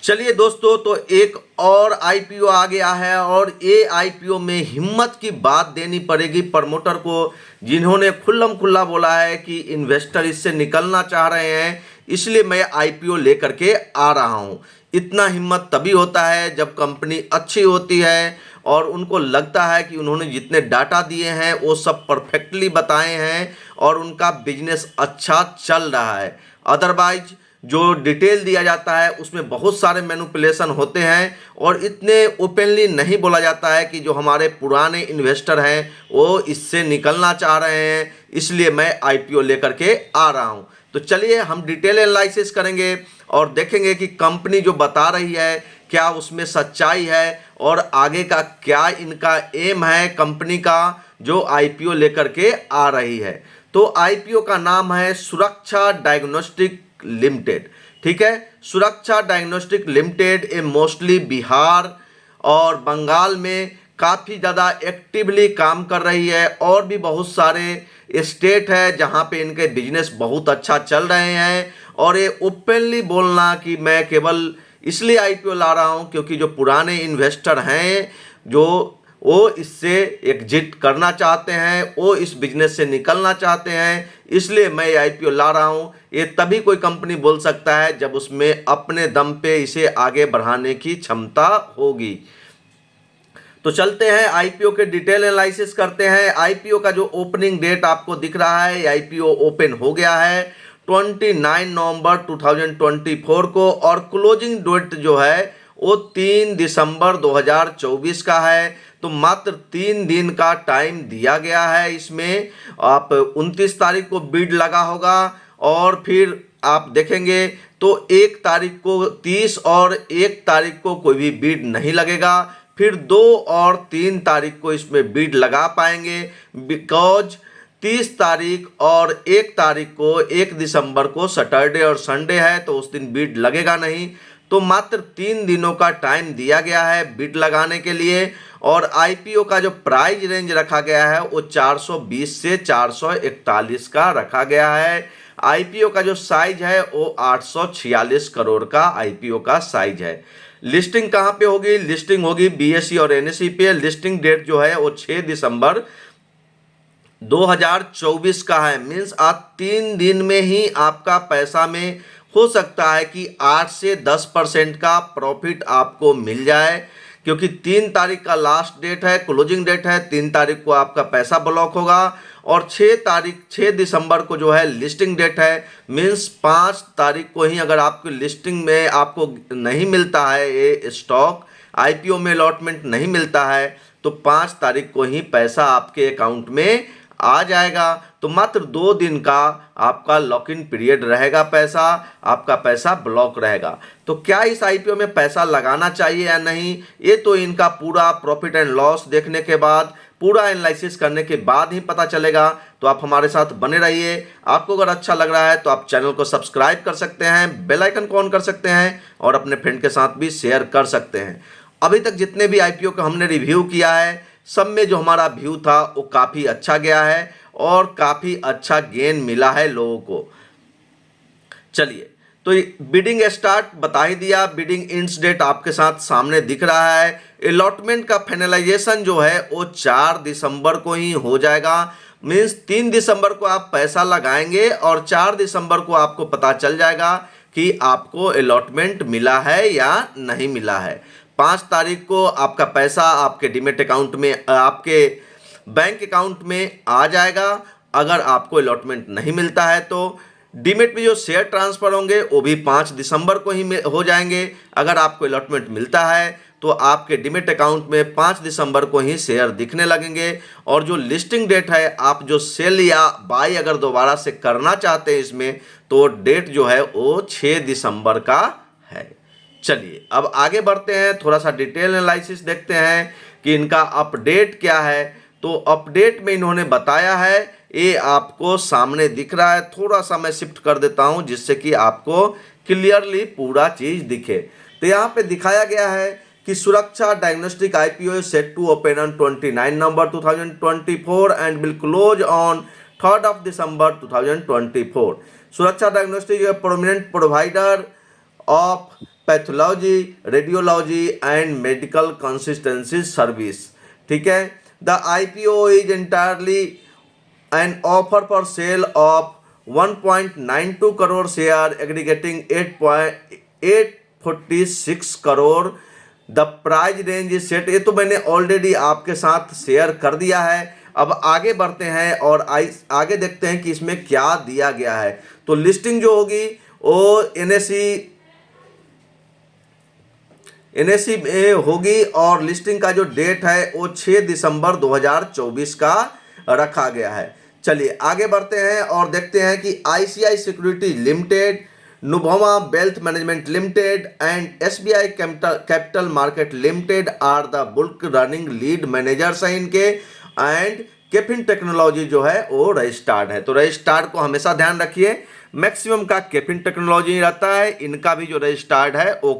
चलिए दोस्तों, तो एक और आईपीओ आ गया है और ये आईपीओ में हिम्मत की बात देनी पड़ेगी प्रमोटर को, जिन्होंने खुल्लम खुल्ला बोला है कि इन्वेस्टर इससे निकलना चाह रहे हैं, इसलिए मैं आईपीओ लेकर के आ रहा हूं। इतना हिम्मत तभी होता है जब कंपनी अच्छी होती है और उनको लगता है कि उन्होंने जितने डाटा दिए हैं वो सब परफेक्टली बताए हैं और उनका बिजनेस अच्छा चल रहा है। अदरवाइज जो डिटेल दिया जाता है उसमें बहुत सारे मैनिपुलेशन होते हैं और इतने ओपनली नहीं बोला जाता है कि जो हमारे पुराने इन्वेस्टर हैं वो इससे निकलना चाह रहे हैं, इसलिए मैं आईपीओ लेकर के आ रहा हूं। तो चलिए हम डिटेल एनालिसिस करेंगे और देखेंगे कि कंपनी जो बता रही है क्या उसमें सच्चाई है और आगे का क्या इनका एम है कंपनी का जो आईपीओ लेकर के आ रही है। तो आईपीओ का नाम है सुरक्षा डायग्नोस्टिक लिमिटेड। ठीक है, सुरक्षा डायग्नोस्टिक लिमिटेड ये मोस्टली बिहार और बंगाल में काफ़ी ज़्यादा एक्टिवली काम कर रही है और भी बहुत सारे स्टेट है जहां पे इनके बिजनेस बहुत अच्छा चल रहे हैं। और ये ओपनली बोलना कि मैं केवल इसलिए आईपीओ ला रहा हूं क्योंकि जो पुराने इन्वेस्टर हैं जो वो इससे एग्जिट करना चाहते हैं, वो इस बिजनेस से निकलना चाहते हैं, इसलिए मैं आईपीओ ला रहा हूं। ये तभी कोई कंपनी बोल सकता है जब उसमें अपने दम पे इसे आगे बढ़ाने की क्षमता होगी। तो चलते हैं आईपीओ के डिटेल एनालिसिस करते हैं। आईपीओ का जो ओपनिंग डेट आपको दिख रहा है, आईपीओ ओपन हो गया है 29 नवंबर 2024 को और क्लोजिंग डेट जो है वो 3 दिसंबर 2024 का है। तो मात्र 3 दिन का टाइम दिया गया है। इसमें आप 29 तारीख को बिड लगा होगा और फिर आप देखेंगे तो 1 तारीख को 30 और 1 तारीख को कोई भी बिड नहीं लगेगा। फिर 2 और 3 तारीख को इसमें बिड लगा पाएंगे बिकॉज 30 तारीख और 1 तारीख को 1 दिसंबर को सैटरडे और संडे है तो उस दिन बिड लगेगा नहीं। तो मात्र 3 दिनों का टाइम दिया गया है बिड लगाने के लिए और आईपीओ का जो प्राइस रेंज रखा गया है वो 420 से 441 का रखा गया है। आईपीओ का जो साइज है वो 846 करोड़ का आईपीओ का साइज है। लिस्टिंग कहाँ पे होगी? लिस्टिंग होगी बीएसई और एनएसई पे। लिस्टिंग डेट जो है वो 6 दिसंबर 2024 का है। मीन्स आप 3 दिन में ही आपका पैसा में हो सकता है कि 8 से 10% का प्रॉफिट आपको मिल जाए, क्योंकि 3 तारीख का लास्ट डेट है, क्लोजिंग डेट है। 3 तारीख को आपका पैसा ब्लॉक होगा और 6 दिसंबर को जो है लिस्टिंग डेट है। मीन्स 5 तारीख को ही अगर आपकी लिस्टिंग में आपको नहीं मिलता है, ये स्टॉक आईपीओ में अलॉटमेंट नहीं मिलता है, तो 5 तारीख को ही पैसा आपके अकाउंट में आ जाएगा। तो मात्र 2 दिन का आपका लॉक इन पीरियड रहेगा, आपका पैसा ब्लॉक रहेगा। तो क्या इस आईपीओ में पैसा लगाना चाहिए या नहीं, ये तो इनका पूरा प्रॉफिट एंड लॉस देखने के बाद, पूरा एनालिसिस करने के बाद ही पता चलेगा। तो आप हमारे साथ बने रहिए। आपको अगर अच्छा लग रहा है तो आप चैनल को सब्सक्राइब कर सकते हैं, बेल आइकन को ऑन कर सकते हैं और अपने फ्रेंड के साथ भी शेयर कर सकते हैं। अभी तक जितने भी आईपीओ का हमने रिव्यू किया है सब में जो हमारा व्यू था वो काफ़ी अच्छा गया है और काफ़ी अच्छा गेन मिला है लोगों को। चलिए, तो बिडिंग स्टार्ट बता ही दिया, बिडिंग इंड्स डेट आपके साथ सामने दिख रहा है। अलॉटमेंट का फाइनलाइजेशन जो है वो 4 दिसंबर को ही हो जाएगा। मीन्स 3 दिसंबर को आप पैसा लगाएंगे और 4 दिसंबर को आपको पता चल जाएगा कि आपको अलॉटमेंट मिला है या नहीं मिला है। 5 तारीख को आपका पैसा आपके डीमेट अकाउंट में, आपके बैंक अकाउंट में आ जाएगा। अगर आपको अलॉटमेंट नहीं मिलता है तो डीमेट में जो शेयर ट्रांसफर होंगे वो भी 5 दिसंबर को ही हो जाएंगे। अगर आपको अलॉटमेंट मिलता है तो आपके डीमेट अकाउंट में 5 दिसंबर को ही शेयर दिखने लगेंगे। और जो लिस्टिंग डेट है, आप जो सेल या बाई अगर दोबारा से करना चाहते हैं इसमें, तो डेट जो है वो 6 दिसंबर का है। चलिए अब आगे बढ़ते हैं, थोड़ा सा डिटेल एनालिसिस देखते हैं कि इनका अपडेट क्या है। तो अपडेट में इन्होंने बताया है, ये आपको सामने दिख रहा है। थोड़ा सा मैं शिफ्ट कर देता हूं जिससे कि आपको क्लियरली पूरा चीज़ दिखे। तो यहाँ पे दिखाया गया है कि Suraksha diagnostic IPO set to open on 29 November 2024 and will close on 3 December 2024। Suraksha diagnostic prominent provider of pathology, radiology and medical consistency service. ठीक है, the IPO is entirely an offer for sale of 1.92 crore share aggregating 8.846 crore. The price range is set. ये तो मैंने already आपके साथ share कर दिया है। अब आगे बढ़ते हैं और आगे देखते हैं कि इसमें क्या दिया गया है। तो लिस्टिंग जो होगी वो NSE में होगी और लिस्टिंग का जो डेट है वो 6 दिसंबर 2024 का रखा गया है। चलिए आगे बढ़ते हैं और देखते हैं कि ICI security limited, Nuvama wealth management limited and SBI capital market limited are the book running lead managers हैं इनके। एंड केफिन टेक्नोलॉजी जो है वो रजिस्टर्ड है। तो रजिस्टर्ड को हमेशा ध्यान रखिए, मैक्सिमम का केफिन टेक्नोलॉजी रहता है, इनका भी जो रजिस्टर्ड है वो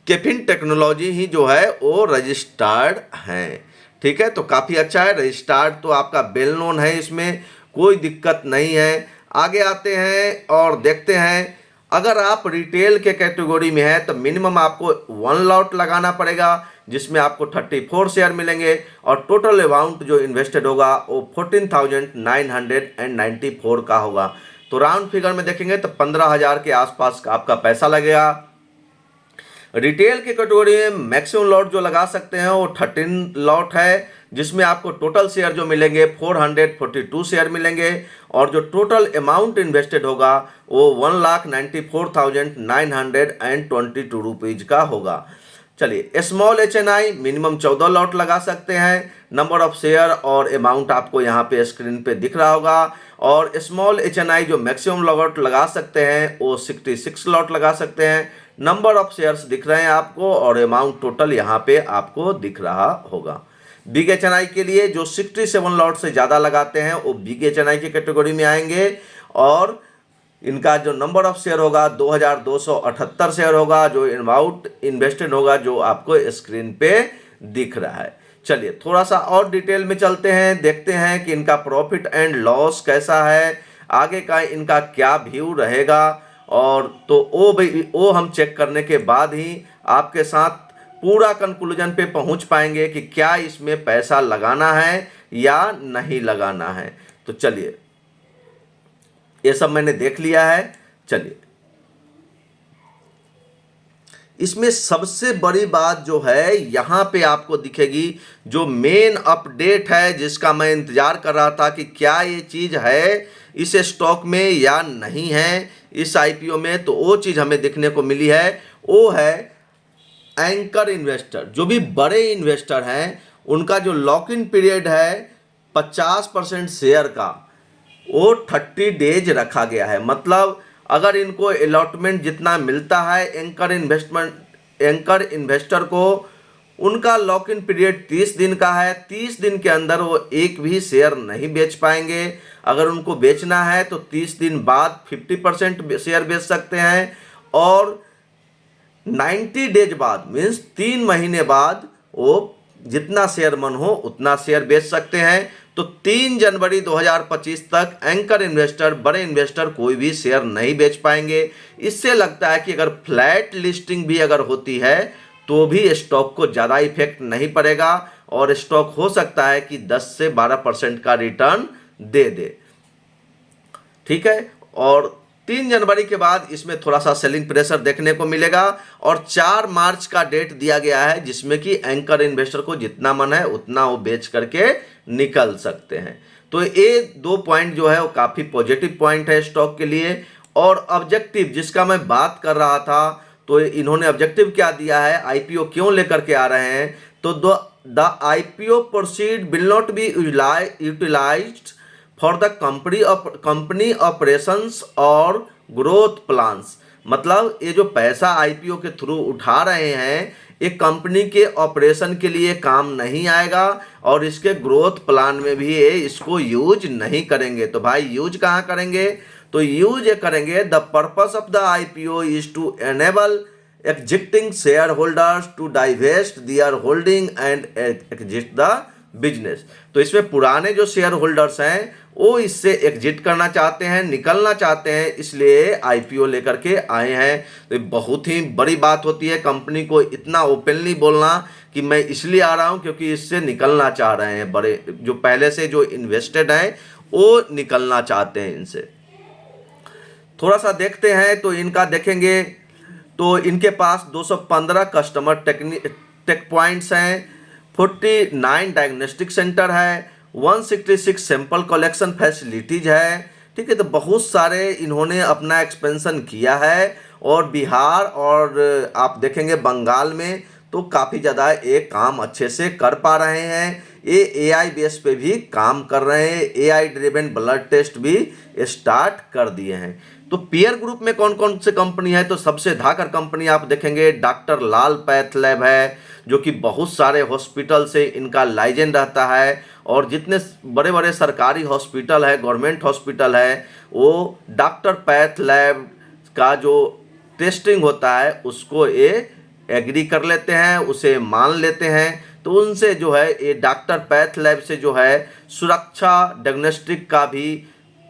केफिन टेक्नोलॉजी ही जो है वो रजिस्टर्ड है। ठीक है, तो काफ़ी अच्छा है। रजिस्टर्ड तो आपका वेल नोन है, इसमें कोई दिक्कत नहीं है। आगे आते हैं और देखते हैं, अगर आप रिटेल के कैटेगरी में है तो मिनिमम आपको 1 लॉट लगाना पड़ेगा, जिसमें आपको 34 शेयर मिलेंगे और टोटल अमाउंट जो इन्वेस्टेड होगा वो 14,994 का होगा। तो राउंड फिगर में देखेंगे तो 15,000 के आसपास का आपका पैसा लगेगा। रिटेल के कैटेगरी में मैक्सिमम लॉट जो लगा सकते हैं वो 13 लॉट है, जिसमें आपको टोटल शेयर जो मिलेंगे 442 शेयर मिलेंगे और जो टोटल अमाउंट इन्वेस्टेड होगा वो 1,94,922 रुपीज़ का होगा। चलिए स्मॉल HNI मिनिमम 14 लॉट लगा सकते हैं। नंबर ऑफ शेयर और अमाउंट आपको यहाँ पे स्क्रीन पे दिख रहा होगा। और स्मॉल HNI जो मैक्सिमम लॉट लगा सकते हैं वो 66 लॉट लगा सकते हैं। नंबर ऑफ शेयर्स दिख रहे हैं आपको और अमाउंट टोटल यहाँ पे आपको दिख रहा होगा। बिग HNI के लिए जो 67 लॉट से ज़्यादा लगाते हैं वो बिग HNI की कैटेगरी में आएंगे और इनका जो नंबर ऑफ शेयर होगा 2278 शेयर होगा, जो अमाउंट इन्वेस्टेड होगा जो आपको स्क्रीन पे दिख रहा है। चलिए थोड़ा सा और डिटेल में चलते हैं, देखते हैं कि इनका प्रॉफिट एंड लॉस कैसा है, आगे का इनका क्या व्यू रहेगा। और तो वो हम चेक करने के बाद ही आपके साथ पूरा कंक्लूजन पे पहुंच पाएंगे कि क्या इसमें पैसा लगाना है या नहीं लगाना है। तो चलिए ये सब मैंने देख लिया है। चलिए इसमें सबसे बड़ी बात जो है यहाँ पे आपको दिखेगी, जो मेन अपडेट है जिसका मैं इंतजार कर रहा था कि क्या ये चीज़ है इस स्टॉक में या नहीं है इस IPO में, तो वो चीज़ हमें देखने को मिली है। वो है एंकर इन्वेस्टर, जो भी बड़े इन्वेस्टर हैं उनका जो लॉक इन पीरियड है 50% शेयर का वो 30 डेज रखा गया है। मतलब अगर इनको अलॉटमेंट जितना मिलता है एंकर इन्वेस्टर को, उनका लॉक इन पीरियड 30 दिन का है। 30 दिन के अंदर वो एक भी शेयर नहीं बेच पाएंगे। अगर उनको बेचना है तो 30 दिन बाद 50% शेयर बेच सकते हैं और 90 डेज बाद मीन्स 3 महीने बाद वो जितना शेयर मन हो उतना शेयर बेच सकते हैं। तो 3 जनवरी 2025 तक एंकर इन्वेस्टर, बड़े इन्वेस्टर कोई भी शेयर नहीं बेच पाएंगे। इससे लगता है कि अगर फ्लैट लिस्टिंग भी अगर होती है तो भी स्टॉक को ज़्यादा इफेक्ट नहीं पड़ेगा और स्टॉक हो सकता है कि 10 से 12% का रिटर्न दे दे। ठीक है, और 3 जनवरी के बाद इसमें थोड़ा सा सेलिंग प्रेशर देखने को मिलेगा और 4 मार्च का डेट दिया गया है जिसमें कि एंकर इन्वेस्टर को जितना मन है उतना वो बेच करके निकल सकते हैं। तो ये 2 पॉइंट जो है वो काफ़ी पॉजिटिव पॉइंट है स्टॉक के लिए। और ऑब्जेक्टिव जिसका मैं बात कर रहा था, तो इन्होंने ऑब्जेक्टिव क्या दिया है, IPO क्यों लेकर के आ रहे हैं, तो the IPO proceed will not be utilized for the company operations और ग्रोथ प्लान्स। मतलब ये जो पैसा IPO के थ्रू उठा रहे हैं एक कंपनी के ऑपरेशन के लिए काम नहीं आएगा और इसके ग्रोथ प्लान में भी ये इसको यूज नहीं करेंगे। तो भाई यूज कहाँ करेंगे, तो यूज ये करेंगे, the purpose of the IPO is to enable existing share holders to divest their holding and exit the business. तो इसमें पुराने जो शेयर होल्डर्स हैं वो इससे एग्जिट करना चाहते हैं, निकलना चाहते हैं, इसलिए आईपीओ लेकर के आए हैं। तो ये बहुत ही बड़ी बात होती है कंपनी को इतना ओपनली बोलना कि मैं इसलिए आ रहा हूं क्योंकि इससे निकलना चाह रहे हैं। बड़े जो पहले से जो इन्वेस्टेड हैं वो निकलना चाहते हैं इनसे। थोड़ा सा देखते हैं तो इनका देखेंगे तो इनके पास 215 कस्टमर टेक पॉइंट्स हैं, 49 डायग्नोस्टिक सेंटर है, 166 सैंपल कलेक्शन फैसिलिटीज है। ठीक है, तो बहुत सारे इन्होंने अपना एक्सपेंशन किया है। और बिहार और आप देखेंगे बंगाल में तो काफ़ी ज़्यादा ये काम अच्छे से कर पा रहे हैं। ये एआई बेस पे भी काम कर रहे हैं, एआई ड्रिवन ब्लड टेस्ट भी स्टार्ट कर दिए हैं। तो पीयर ग्रुप में कौन कौन से कंपनी है, तो सबसे धाकर कंपनी आप देखेंगे डॉक्टर लाल पैथ लैब है, जो कि बहुत सारे हॉस्पिटल से इनका लाइसेंस रहता है। और जितने बड़े बड़े सरकारी हॉस्पिटल है, गवर्नमेंट हॉस्पिटल है, वो डॉक्टर पैथ लैब का जो टेस्टिंग होता है उसको ये एग्री कर लेते हैं, उसे मान लेते हैं। तो उनसे जो है ये डॉक्टर पैथ लैब से जो है सुरक्षा डायग्नोस्टिक का भी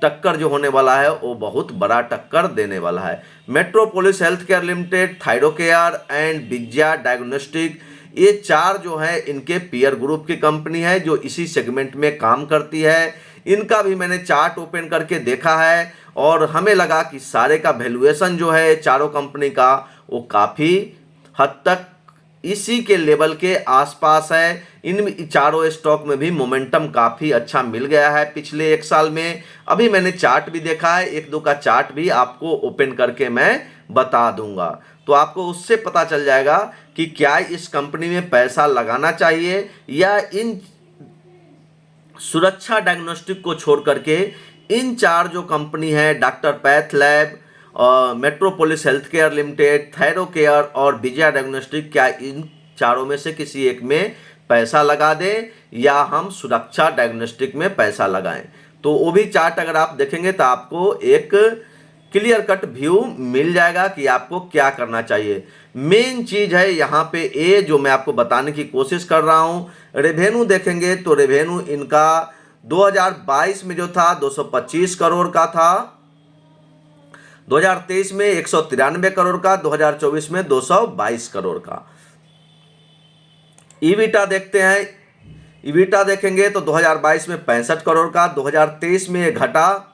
टक्कर जो होने वाला है वो बहुत बड़ा टक्कर देने वाला है। Metropolis health care limited, Thyrocare and Vijaya diagnostic, ये चार जो है इनके पीयर ग्रुप की कंपनी है जो इसी सेगमेंट में काम करती है। इनका भी मैंने चार्ट ओपन करके देखा है और हमें लगा कि सारे का वैल्यूएशन जो है चारों कंपनी का वो काफ़ी हद तक इसी के लेवल के आसपास है। इन चारों स्टॉक में भी मोमेंटम काफ़ी अच्छा मिल गया है पिछले एक साल में। अभी मैंने चार्ट भी देखा है, एक दो का चार्ट भी आपको ओपन करके मैं बता दूंगा, तो आपको उससे पता चल जाएगा कि क्या इस कंपनी में पैसा लगाना चाहिए या इन सुरक्षा डायग्नोस्टिक को छोड़ करके इन चार जो कंपनी है doctor path lab, metropolis health care limited, Thyrocare और विजया डायग्नोस्टिक, क्या इन चारों में से किसी एक में पैसा लगा दें या हम सुरक्षा डायग्नोस्टिक में पैसा लगाएं। तो वो भी चार्ट अगर आप देखेंगे तो आपको एक क्लियर कट व्यू मिल जाएगा कि आपको क्या करना चाहिए। मेन चीज़ है यहाँ पे ये जो मैं आपको बताने की कोशिश कर रहा हूँ। रेवेन्यू देखेंगे तो रेवेन्यू इनका 2022 में जो था 225 करोड़ का था, 2023 में 193 करोड़ का, 2024 में 222 करोड़ का। ईबिटा देखते हैं, ईबिटा देखेंगे तो 2022 में 65 करोड़ का, 2023 में ये घटा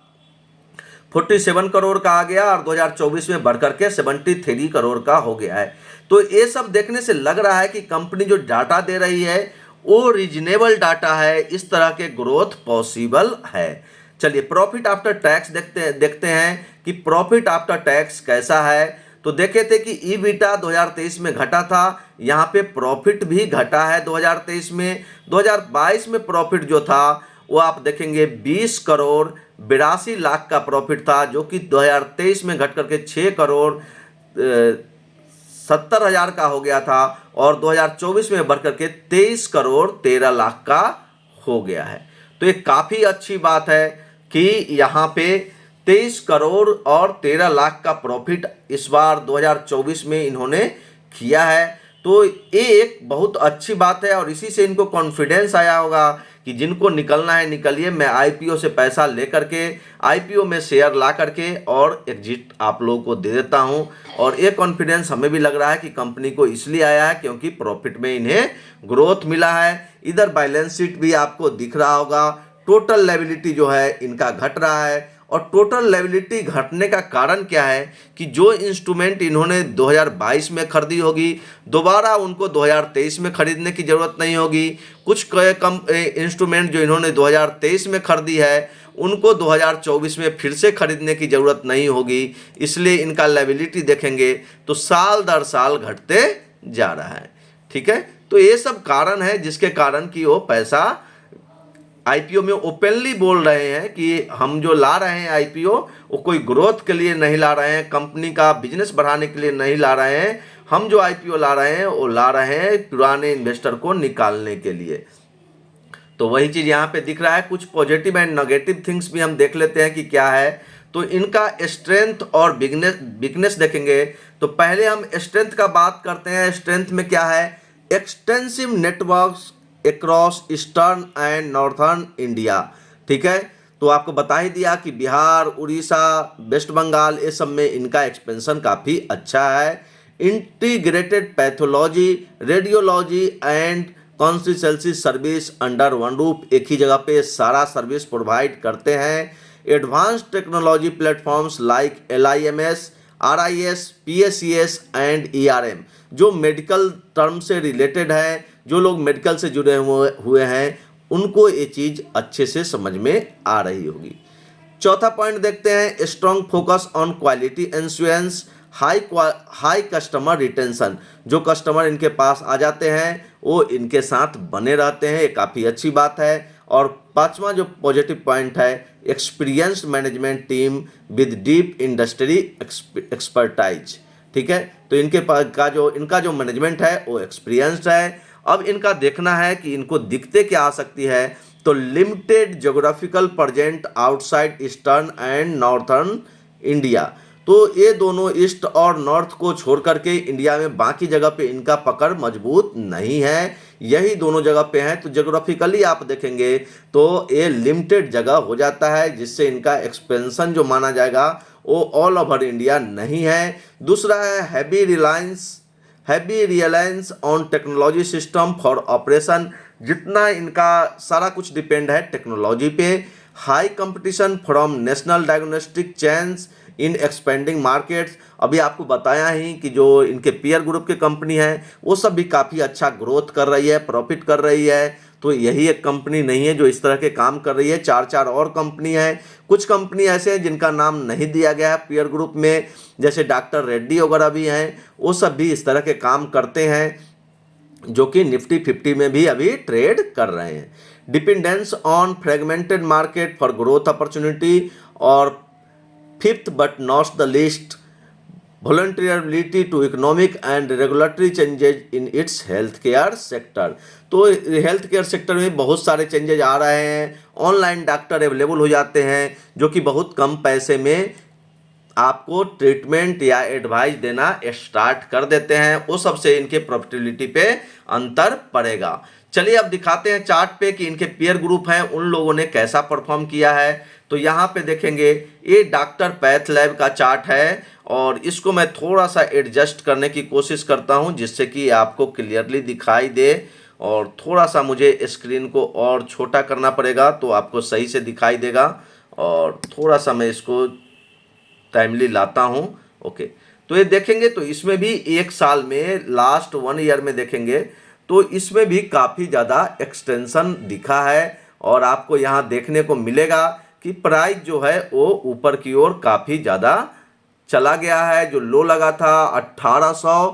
47 करोड़ का आ गया और 2024 में बढ़कर के 73 करोड़ का हो गया है। तो ये सब देखने से लग रहा है कि कंपनी जो डाटा दे रही है वो रीजनेबल डाटा है, इस तरह के ग्रोथ पॉसिबल है। चलिए प्रॉफिट आफ्टर टैक्स देखते हैं कि प्रॉफिट आफ्टर टैक्स कैसा है। तो देखे थे कि ईबिटा 2023 में घटा था, यहाँ पे प्रॉफिट भी घटा है 2023 में। 2022 में प्रॉफिट जो था वो आप देखेंगे 20 करोड़ 82 लाख का प्रॉफिट था, जो कि 2023 में घट करके 6 करोड़ 70 हजार का हो गया था और 2024 में बढ़ करके 23 करोड़ 13 लाख का हो गया है। तो ये काफ़ी अच्छी बात है कि यहाँ पे 23 करोड़ और 13 लाख का प्रॉफिट इस बार 2024 में इन्होंने किया है। तो ये एक बहुत अच्छी बात है और इसी से इनको कॉन्फिडेंस आया होगा कि जिनको निकलना है निकलिए, मैं आईपीओ से पैसा ले करके आईपीओ में शेयर ला करके और एग्जिट आप लोगों को दे देता हूं। और ये कॉन्फिडेंस हमें भी लग रहा है कि कंपनी को इसलिए आया है क्योंकि प्रॉफिट में इन्हें ग्रोथ मिला है। इधर बैलेंस शीट भी आपको दिख रहा होगा, टोटल लायबिलिटी जो है इनका घट रहा है। और टोटल लायबिलिटी घटने का कारण क्या है कि जो इंस्ट्रूमेंट इन्होंने 2022 में खरीदी होगी दोबारा उनको 2023 में खरीदने की ज़रूरत नहीं होगी। कुछ कम इंस्ट्रूमेंट जो इन्होंने 2023 में खरीदी है उनको 2024 में फिर से खरीदने की ज़रूरत नहीं होगी, इसलिए इनका लायबिलिटी देखेंगे तो साल दर साल घटते जा रहा है। ठीक है, तो ये सब कारण है जिसके कारण कि वो पैसा आईपीओ में ओपनली बोल रहे हैं कि हम जो ला रहे हैं आईपीओ वो कोई ग्रोथ के लिए नहीं ला रहे हैं, कंपनी का बिजनेस बढ़ाने के लिए नहीं ला रहे हैं। हम जो आईपीओ ला रहे हैं वो ला रहे हैं पुराने इन्वेस्टर को निकालने के लिए। तो वही चीज़ यहाँ पे दिख रहा है। कुछ पॉजिटिव एंड नेगेटिव थिंग्स भी हम देख लेते हैं कि क्या है। तो इनका स्ट्रेंथ और वीकनेस देखेंगे तो पहले हम स्ट्रेंथ का बात करते हैं। स्ट्रेंथ में क्या है, extensive network across eastern and northern India. ठीक है, तो आपको बता ही दिया कि बिहार, उड़ीसा, वेस्ट बंगाल, ये सब में इनका एक्सपेंशन काफ़ी अच्छा है। Integrated pathology, radiology and consistency service under one roof, एक ही जगह पे सारा सर्विस प्रोवाइड करते हैं। Advanced technology platforms like LIMS, RIS, PSCS and ERM, जो मेडिकल टर्म से रिलेटेड है, जो लोग मेडिकल से जुड़े हुए हैं उनको ये चीज़ अच्छे से समझ में आ रही होगी। चौथा पॉइंट देखते हैं, strong focus on quality insurance, high customer retention, जो कस्टमर इनके पास आ जाते हैं वो इनके साथ बने रहते हैं, ये काफ़ी अच्छी बात है। और पांचवा जो पॉजिटिव पॉइंट है, experienced management team with deep industry expertise. ठीक है, तो इनका जो मैनेजमेंट है वो एक्सपीरियंस्ड है। अब इनका देखना है कि इनको दिक्कतें क्या आ सकती है, तो limited geographical present outside eastern and northern India, तो ये दोनों ईस्ट और नॉर्थ को छोड़ करके इंडिया में बाकी जगह पे इनका पकड़ मजबूत नहीं है, यही दोनों जगह पे हैं। तो ज्योग्राफिकली आप देखेंगे तो ये लिमिटेड जगह हो जाता है, जिससे इनका एक्सपेंशन जो माना जाएगा वो ऑल ओवर इंडिया नहीं है। दूसरा है heavy reliance on technology system for operation, जितना इनका सारा कुछ डिपेंड है टेक्नोलॉजी पे। High competition from national diagnostic chains in expanding markets, अभी आपको बताया ही कि जो इनके पीयर ग्रुप की कंपनी है वो सब भी काफ़ी अच्छा ग्रोथ कर रही है, प्रॉफिट कर रही है। तो यही एक कंपनी नहीं है जो इस तरह के काम कर रही है, चार और कंपनी है। कुछ कंपनी ऐसे हैं जिनका नाम नहीं दिया गया है पीयर ग्रुप में, जैसे डॉक्टर रेड्डी वगैरह भी हैं, वो सब भी इस तरह के काम करते हैं, जो कि निफ्टी 50 में भी अभी ट्रेड कर रहे हैं। Dependence on fragmented market for growth opportunity, और fifth but not the least, vulnerability to economic and regulatory changes in its health care sector. तो हेल्थ केयर सेक्टर में बहुत सारे चेंजेज आ रहे हैं, ऑनलाइन डॉक्टर अवेलेबल हो जाते हैं जो कि बहुत कम पैसे में आपको ट्रीटमेंट या एडवाइस देना स्टार्ट कर देते हैं, वो सबसे इनके प्रॉफिटेबिलिटी पे अंतर पड़ेगा। चलिए अब दिखाते हैं चार्ट पे कि इनके पीयर ग्रुप हैं उन लोगों ने कैसा परफॉर्म किया है। तो यहाँ पे देखेंगे ये डॉक्टर पैथलैब का चार्ट है, और इसको मैं थोड़ा सा एडजस्ट करने की कोशिश करता हूँ जिससे कि आपको क्लियरली दिखाई दे, और थोड़ा सा मुझे स्क्रीन को और छोटा करना पड़ेगा तो आपको सही से दिखाई देगा, और थोड़ा सा मैं इसको टाइमली लाता हूँ। ओके, तो ये देखेंगे तो इसमें भी एक साल में लास्ट 1 ईयर में देखेंगे तो इसमें भी काफ़ी ज़्यादा एक्सटेंशन दिखा है, और आपको यहाँ देखने को मिलेगा कि प्राइस जो है वो ऊपर की ओर काफ़ी ज़्यादा चला गया है। जो लो लगा था 1800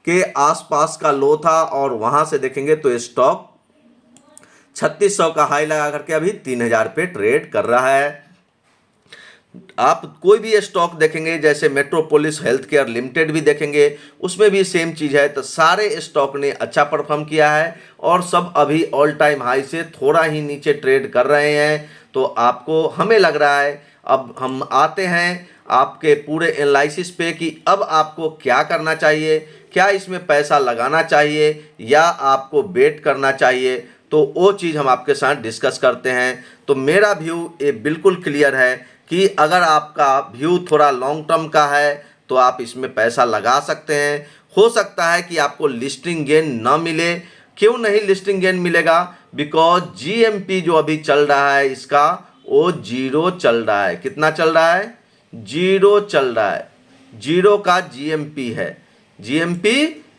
के आसपास का लो था, और वहाँ से देखेंगे तो स्टॉक 3600 का हाई लगा करके अभी 3000 पे ट्रेड कर रहा है। आप कोई भी स्टॉक देखेंगे जैसे मेट्रोपोलिस हेल्थ केयर लिमिटेड भी देखेंगे, उसमें भी सेम चीज़ है। तो सारे स्टॉक ने अच्छा परफॉर्म किया है, और सब अभी ऑल टाइम हाई से थोड़ा ही नीचे ट्रेड कर रहे हैं। तो आपको हमें लग रहा है, अब हम आते हैं आपके पूरे एनालिसिस पे कि अब आपको क्या करना चाहिए, क्या इसमें पैसा लगाना चाहिए या आपको वेट करना चाहिए, तो वो चीज़ हम आपके साथ डिस्कस करते हैं। तो मेरा व्यू ये बिल्कुल क्लियर है कि अगर आपका व्यू थोड़ा लॉन्ग टर्म का है तो आप इसमें पैसा लगा सकते हैं। हो सकता है कि आपको लिस्टिंग गेन ना मिले। क्यों नहीं लिस्टिंग गेन मिलेगा? बिकॉज GMP जो अभी चल रहा है इसका वो 0 चल रहा है। कितना चल रहा है? 0 चल रहा है। 0 का GMP है। GMP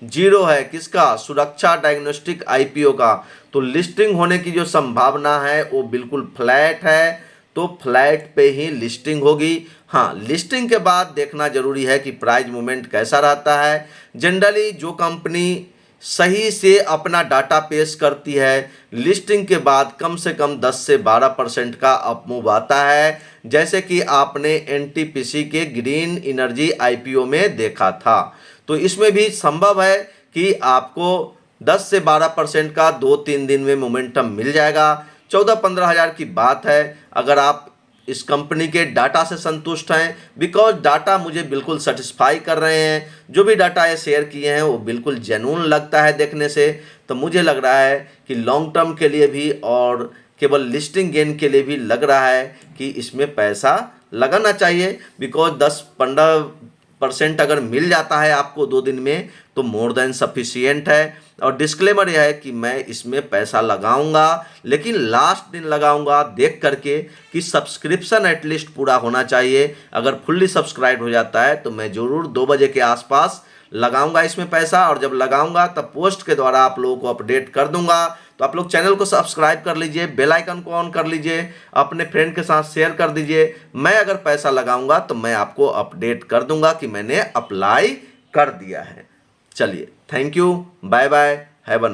0 है किसका? सुरक्षा डायग्नोस्टिक IPO का। तो लिस्टिंग होने की जो संभावना है वो बिल्कुल फ्लैट है, तो फ्लैट पे ही लिस्टिंग होगी। हाँ, लिस्टिंग के बाद देखना जरूरी है कि प्राइस मूवमेंट कैसा रहता है। जनरली जो कंपनी सही से अपना डाटा पेश करती है, लिस्टिंग के बाद कम से कम 10 से 12% का अप मूव आता है, जैसे कि आपने NTPC के ग्रीन एनर्जी IPO में देखा था। तो इसमें भी संभव है कि आपको 10 से 12% का 2-3 दिन में मोमेंटम मिल जाएगा। 14-15 हज़ार की बात है। अगर आप इस कंपनी के डाटा से संतुष्ट हैं, बिकॉज डाटा मुझे बिल्कुल सेटिस्फाई कर रहे हैं। जो भी डाटा ये शेयर किए हैं वो बिल्कुल जेन्युइन लगता है देखने से। तो मुझे लग रहा है कि लॉन्ग टर्म के लिए भी और केवल लिस्टिंग गेन के लिए भी लग रहा है कि इसमें पैसा लगाना चाहिए, बिकॉज 10-15% अगर मिल जाता है आपको 2 दिन में तो मोर देन सफिशियंट है। और डिस्क्लेमर यह है कि मैं इसमें पैसा लगाऊंगा, लेकिन लास्ट दिन लगाऊंगा देख करके कि सब्सक्रिप्शन एटलीस्ट पूरा होना चाहिए। अगर फुल्ली सब्सक्राइब हो जाता है तो मैं ज़रूर 2 बजे के आसपास लगाऊंगा इसमें पैसा, और जब लगाऊंगा तब पोस्ट के द्वारा आप लोगों को अपडेट कर दूंगा। तो आप लोग चैनल को सब्सक्राइब कर लीजिए, बेल आइकन को ऑन कर लीजिए, अपने फ्रेंड के साथ शेयर कर दीजिए। मैं अगर पैसा लगाऊंगा तो मैं आपको अपडेट कर दूंगा कि मैंने अप्लाई कर दिया है। चलिए, thank you, bye bye, have a